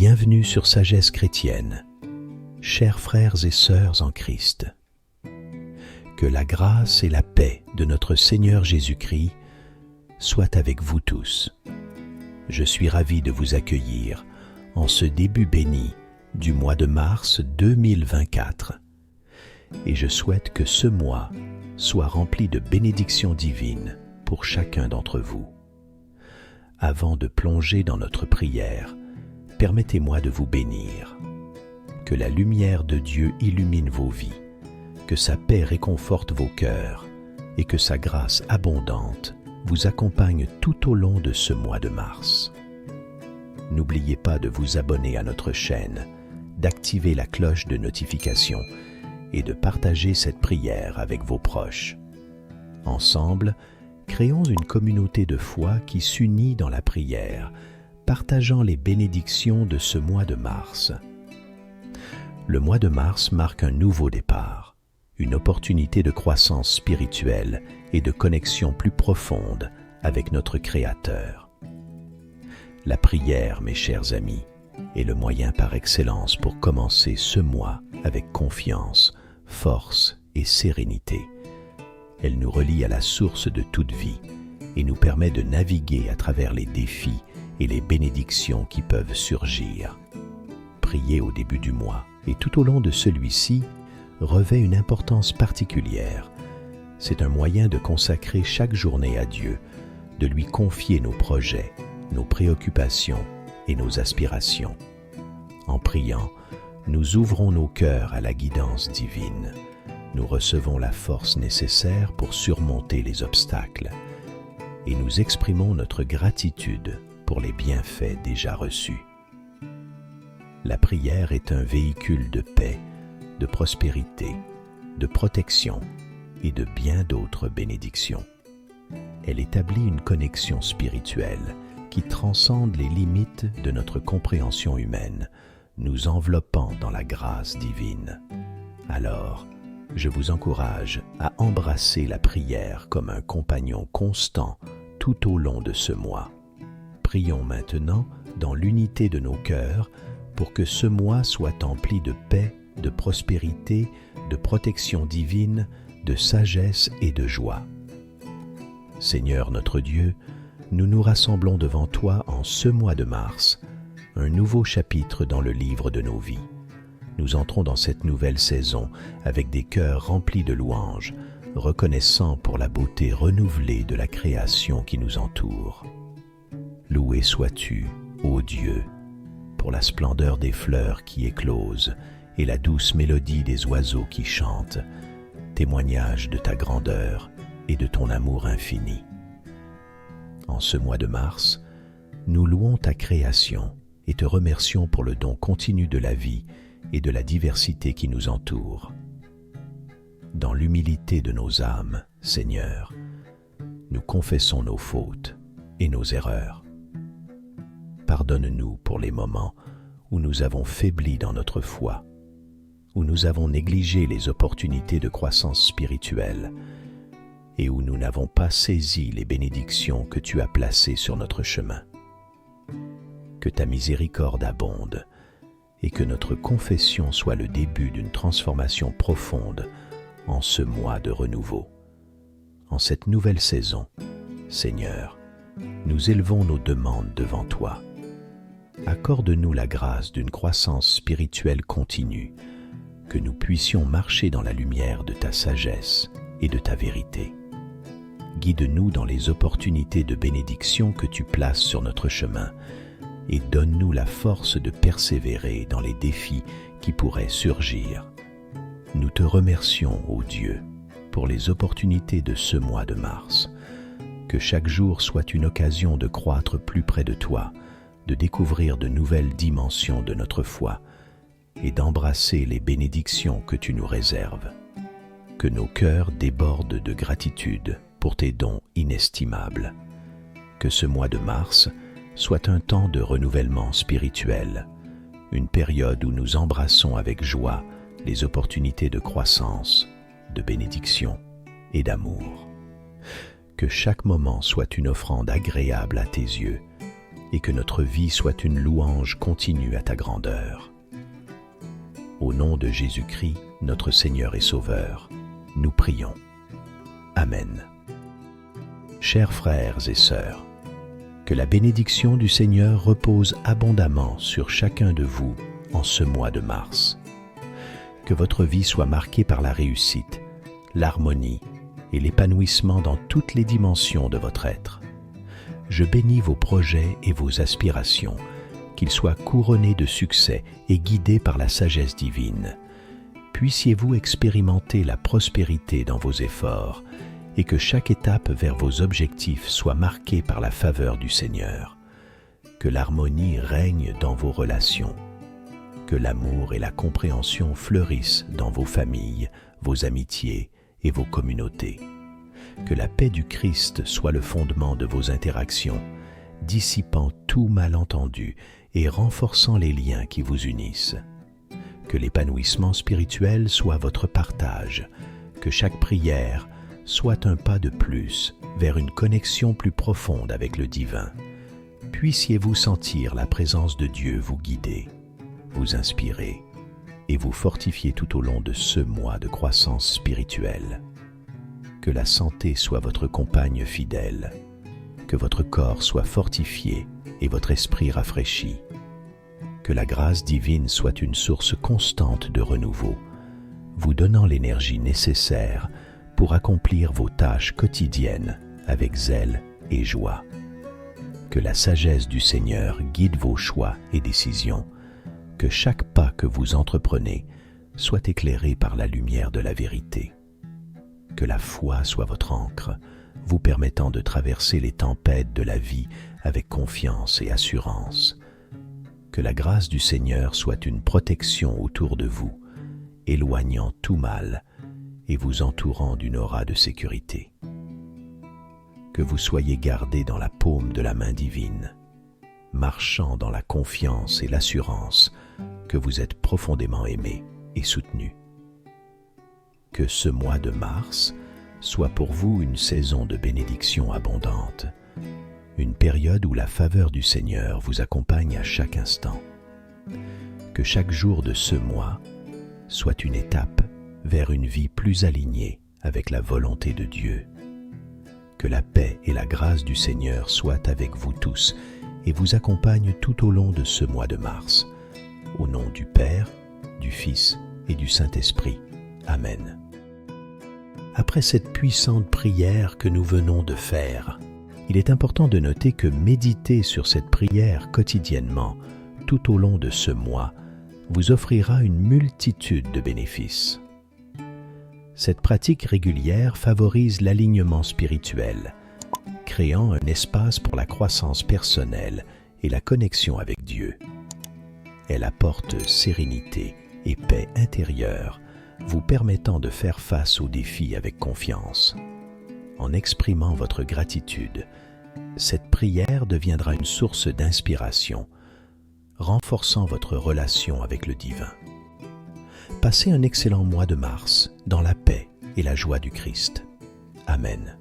Bienvenue sur Sagesse chrétienne, chers frères et sœurs en Christ. Que la grâce et la paix de notre Seigneur Jésus-Christ soient avec vous tous. Je suis ravi de vous accueillir en ce début béni du mois de mars 2024 et je souhaite que ce mois soit rempli de bénédictions divines pour chacun d'entre vous. Avant de plonger dans notre prière, permettez-moi de vous bénir. Que la lumière de Dieu illumine vos vies, que sa paix réconforte vos cœurs et que sa grâce abondante vous accompagne tout au long de ce mois de mars. N'oubliez pas de vous abonner à notre chaîne, d'activer la cloche de notification et de partager cette prière avec vos proches. Ensemble, créons une communauté de foi qui s'unit dans la prière, partageant les bénédictions de ce mois de mars. Le mois de mars marque un nouveau départ, une opportunité de croissance spirituelle et de connexion plus profonde avec notre Créateur. La prière, mes chers amis, est le moyen par excellence pour commencer ce mois avec confiance, force et sérénité. Elle nous relie à la source de toute vie et nous permet de naviguer à travers les défis et les bénédictions qui peuvent surgir. Prier au début du mois et tout au long de celui-ci revêt une importance particulière. C'est un moyen de consacrer chaque journée à Dieu, de lui confier nos projets, nos préoccupations et nos aspirations. En priant, nous ouvrons nos cœurs à la guidance divine. Nous recevons la force nécessaire pour surmonter les obstacles et nous exprimons notre gratitude pour les bienfaits déjà reçus. La prière est un véhicule de paix, de prospérité, de protection et de bien d'autres bénédictions. Elle établit une connexion spirituelle qui transcende les limites de notre compréhension humaine, nous enveloppant dans la grâce divine. Alors, je vous encourage à embrasser la prière comme un compagnon constant tout au long de ce mois. Prions maintenant dans l'unité de nos cœurs pour que ce mois soit empli de paix, de prospérité, de protection divine, de sagesse et de joie. Seigneur notre Dieu, nous nous rassemblons devant toi en ce mois de mars, un nouveau chapitre dans le livre de nos vies. Nous entrons dans cette nouvelle saison avec des cœurs remplis de louanges, reconnaissants pour la beauté renouvelée de la création qui nous entoure. Loué sois-tu, ô Dieu, pour la splendeur des fleurs qui éclosent et la douce mélodie des oiseaux qui chantent, témoignage de ta grandeur et de ton amour infini. En ce mois de mars, nous louons ta création et te remercions pour le don continu de la vie et de la diversité qui nous entoure. Dans l'humilité de nos âmes, Seigneur, nous confessons nos fautes et nos erreurs. Pardonne-nous pour les moments où nous avons faibli dans notre foi, où nous avons négligé les opportunités de croissance spirituelle et où nous n'avons pas saisi les bénédictions que tu as placées sur notre chemin. Que ta miséricorde abonde et que notre confession soit le début d'une transformation profonde en ce mois de renouveau. En cette nouvelle saison, Seigneur, nous élevons nos demandes devant toi. Accorde-nous la grâce d'une croissance spirituelle continue, que nous puissions marcher dans la lumière de ta sagesse et de ta vérité. Guide-nous dans les opportunités de bénédiction que tu places sur notre chemin et donne-nous la force de persévérer dans les défis qui pourraient surgir. Nous te remercions, ô Dieu, pour les opportunités de ce mois de mars. Que chaque jour soit une occasion de croître plus près de toi, de découvrir de nouvelles dimensions de notre foi et d'embrasser les bénédictions que tu nous réserves. Que nos cœurs débordent de gratitude pour tes dons inestimables. Que ce mois de mars soit un temps de renouvellement spirituel, une période où nous embrassons avec joie les opportunités de croissance, de bénédiction et d'amour. Que chaque moment soit une offrande agréable à tes yeux et que notre vie soit une louange continue à ta grandeur. Au nom de Jésus-Christ, notre Seigneur et Sauveur, nous prions. Amen. Chers frères et sœurs, que la bénédiction du Seigneur repose abondamment sur chacun de vous en ce mois de mars. Que votre vie soit marquée par la réussite, l'harmonie et l'épanouissement dans toutes les dimensions de votre être. Je bénis vos projets et vos aspirations, qu'ils soient couronnés de succès et guidés par la sagesse divine. Puissiez-vous expérimenter la prospérité dans vos efforts et que chaque étape vers vos objectifs soit marquée par la faveur du Seigneur. Que l'harmonie règne dans vos relations. Que l'amour et la compréhension fleurissent dans vos familles, vos amitiés et vos communautés. Que la paix du Christ soit le fondement de vos interactions, dissipant tout malentendu et renforçant les liens qui vous unissent. Que l'épanouissement spirituel soit votre partage, que chaque prière soit un pas de plus vers une connexion plus profonde avec le divin. Puissiez-vous sentir la présence de Dieu vous guider, vous inspirer et vous fortifier tout au long de ce mois de croissance spirituelle. Que la santé soit votre compagne fidèle, que votre corps soit fortifié et votre esprit rafraîchi. Que la grâce divine soit une source constante de renouveau, vous donnant l'énergie nécessaire pour accomplir vos tâches quotidiennes avec zèle et joie. Que la sagesse du Seigneur guide vos choix et décisions, que chaque pas que vous entreprenez soit éclairé par la lumière de la vérité. Que la foi soit votre ancre, vous permettant de traverser les tempêtes de la vie avec confiance et assurance. Que la grâce du Seigneur soit une protection autour de vous, éloignant tout mal et vous entourant d'une aura de sécurité. Que vous soyez gardés dans la paume de la main divine, marchant dans la confiance et l'assurance que vous êtes profondément aimés et soutenus. Que ce mois de mars soit pour vous une saison de bénédiction abondante, une période où la faveur du Seigneur vous accompagne à chaque instant. Que chaque jour de ce mois soit une étape vers une vie plus alignée avec la volonté de Dieu. Que la paix et la grâce du Seigneur soient avec vous tous et vous accompagnent tout au long de ce mois de mars. Au nom du Père, du Fils et du Saint-Esprit. Amen. Après cette puissante prière que nous venons de faire, il est important de noter que méditer sur cette prière quotidiennement tout au long de ce mois vous offrira une multitude de bénéfices. Cette pratique régulière favorise l'alignement spirituel, créant un espace pour la croissance personnelle et la connexion avec Dieu. Elle apporte sérénité et paix intérieure, vous permettant de faire face aux défis avec confiance. En exprimant votre gratitude, cette prière deviendra une source d'inspiration, renforçant votre relation avec le divin. Passez un excellent mois de mars dans la paix et la joie du Christ. Amen.